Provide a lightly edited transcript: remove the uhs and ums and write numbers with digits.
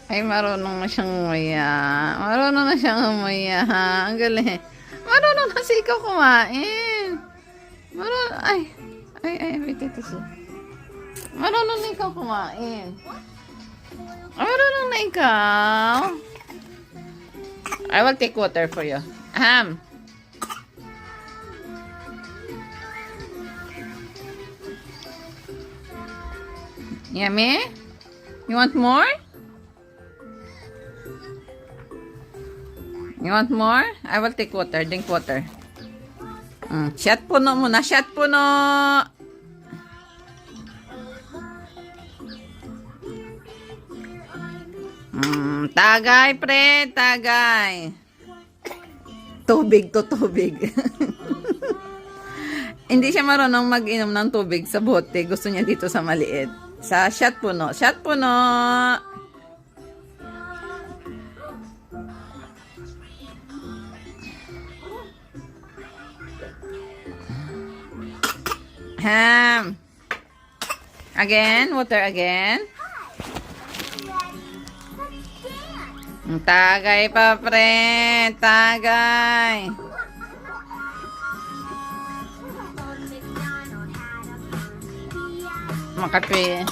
Ay, marunong na siyang umaya. Marunong na siyang umaya. Ang galing. Marunong na si ikaw kumain. Marunong, wait, ito siya. Marunong na ikaw kumain. Marunong na ikaw. I will take water for you. Ahem. Yummy? You want more? You want more? I will take water. Drink water. Shot puno muna. Shot puno. Tagay, pre. Tagay. Tubig to tubig. Hindi siya marunong mag-inom ng tubig sa bote. Gusto niya dito sa maliit. Sa shot puno. Shot puno. Ham. Again. Water again. Tagay pa, pre. Tagay. Makape.